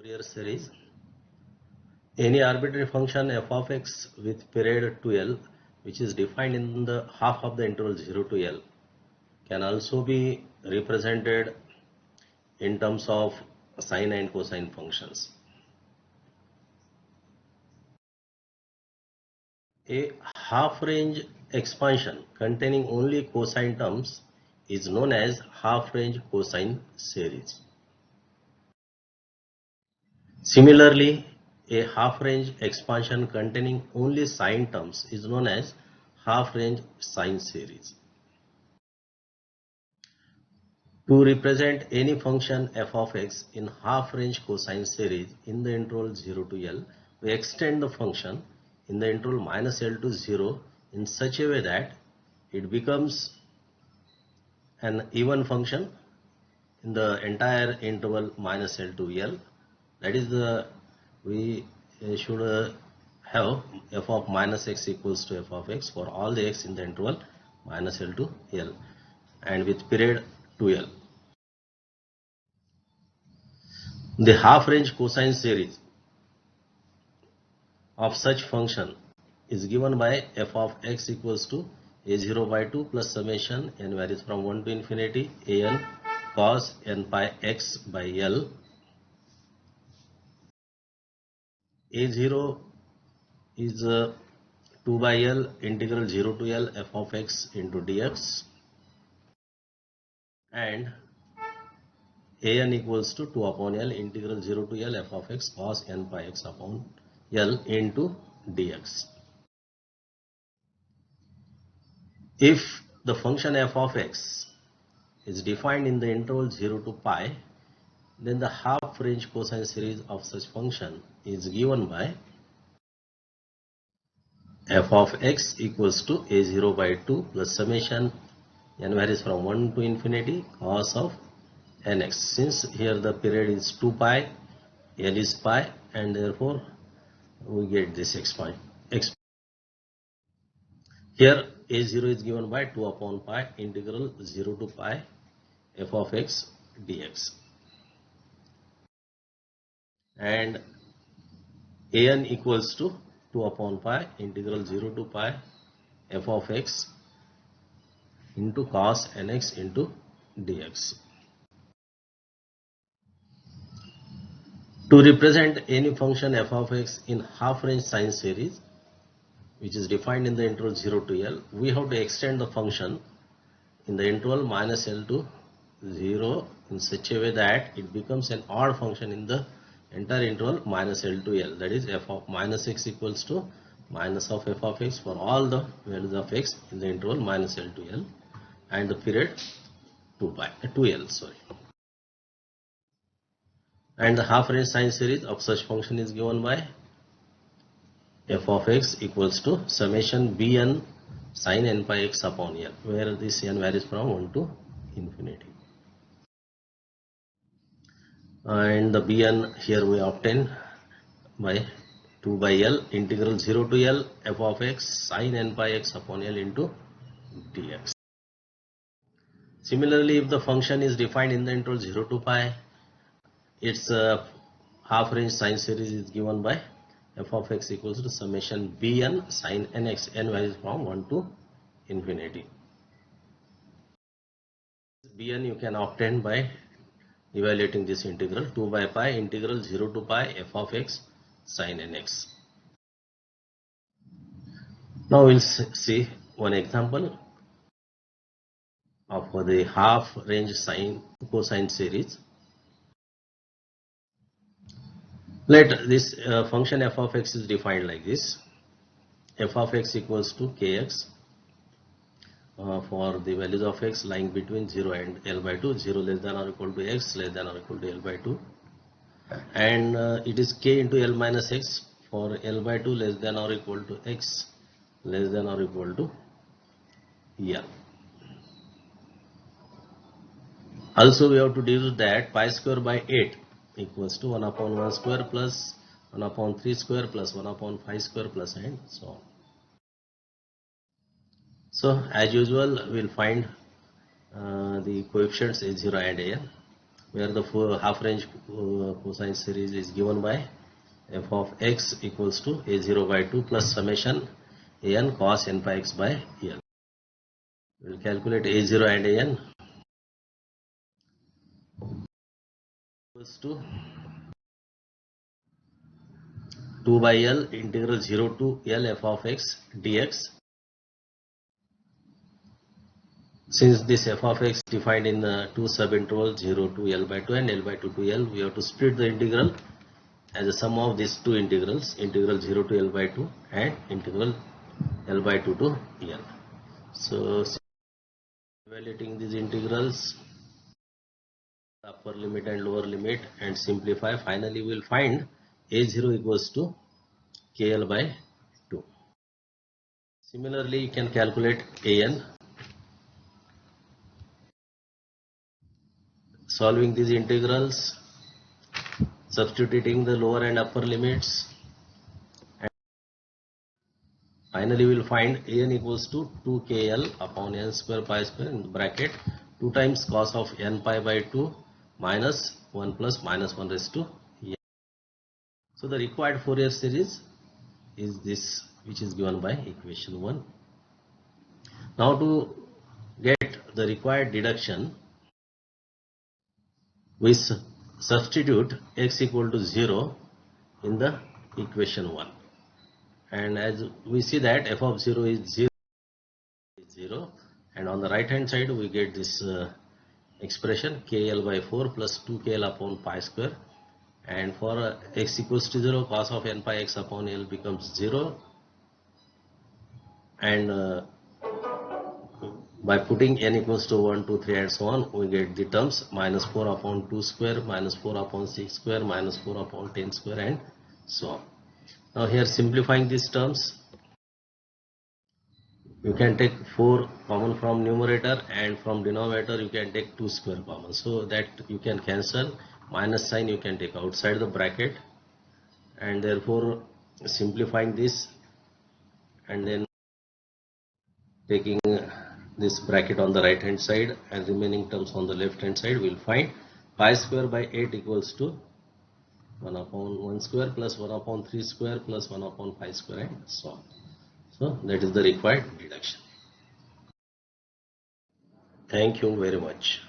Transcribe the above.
Fourier series. Any arbitrary function f of x with period 2l, which is defined in the half of the interval 0 to l, can also be represented in terms of sine and cosine functions. A half-range expansion containing only cosine terms is known as half-range cosine series. Similarly, a half-range expansion containing only sine terms is known as half-range sine series. To represent any function f of x in half-range cosine series in the interval 0 to l, we extend the function in the interval minus l to 0 in such a way that it becomes an even function in the entire interval minus l to l. That is we should have f of minus x equals to f of x for all the x in the interval minus l to l and with period 2l. The half-range cosine series of such function is given by f of x equals to a0 by 2 plus summation n varies from 1 to infinity an cos n pi x by l. A0 is 2 by l integral 0 to l f of x into dx, and an equals to 2 upon l integral 0 to l f of x cos n pi x upon l into dx. If the function f of x is defined in the interval 0 to pi, then the half-range cosine series of such function is given by f of x equals to a0 by 2 plus summation n varies from 1 to infinity cos of nx. Since here the period is 2 pi, l is pi, and therefore we get this expansion. Here a0 is given by 2 upon pi integral 0 to pi f of x dx, and an equals to 2 upon pi integral 0 to pi f of x into cos nx into dx. To represent any function f of x in half-range sine series, which is defined in the interval 0 to l, we have to extend the function in the interval minus l to 0 in such a way that it becomes an odd function in the entire interval minus l to l. That is f of minus x equals to minus of f of x for all the values of x in the interval minus l to l and the period 2l. And the half-range sine series of such function is given by f of x equals to summation bn sin n pi x upon l, where this n varies from 1 to infinity. And the bn here we obtain by 2 by l integral 0 to l f of x sin n pi x upon l into dx. Similarly, if the function is defined in the interval 0 to pi, its half-range sine series is given by f of x equals to summation bn sin nx, n varies from 1 to infinity. Bn you can obtain by evaluating this integral 2 by pi integral 0 to pi f of x sin nx. Now we'll see one example of the half-range sine cosine series. Let this function f of x is defined like this. F of x equals to kx for the values of x lying between 0 and l by 2, 0 less than or equal to x, less than or equal to l by 2, and it is k into l minus x for l by 2 less than or equal to x, less than or equal to l. Also we have to deduce that pi square by 8 equals to 1 upon 1 square plus 1 upon 3 square plus 1 upon 5 square plus and so on. So as usual we will find the coefficients a0 and an. where the half range cosine series is given by f of x equals to a0 by 2 plus summation an cos n pi x by l. We will calculate a0 and an equals to 2 by l integral 0 to l f of x dx. Since this f of x defined in two subintervals 0 to l by 2 and l by 2 to l, we have to split the integral as a sum of these two integrals, integral 0 to l by 2 and integral l by 2 to l. So evaluating these integrals, upper limit and lower limit, and simplify, finally we will find a0 equals to kl by 2. Similarly, you can calculate an. Solving these integrals, substituting the lower and upper limits, and finally we will find an equals to 2kl upon n square pi square in the bracket 2 times cos of n pi by 2 minus 1 plus minus 1 raised to n. So the required Fourier series is this, which is given by equation 1. Now to get the required deduction, we substitute x equal to 0 in the equation 1, and as we see that f of 0 is 0, and on the right hand side we get this expression kl by 4 plus 2kl upon pi square, and for x equals to 0, cos of n pi x upon l becomes 0, and by putting n equals to 1, 2, 3 and so on, we get the terms minus 4 upon 2 square, minus 4 upon 6 square, minus 4 upon 10 square and so on. Now here simplifying these terms, you can take 4 common from numerator, and from denominator you can take 2 square common, so that you can cancel, minus sign you can take outside the bracket, and therefore simplifying this and then taking this bracket on the right hand side and remaining terms on the left hand side, we will find pi square by 8 equals to 1 upon 1 square plus 1 upon 3 square plus 1 upon 5 square and so on. So that is the required deduction. Thank you very much.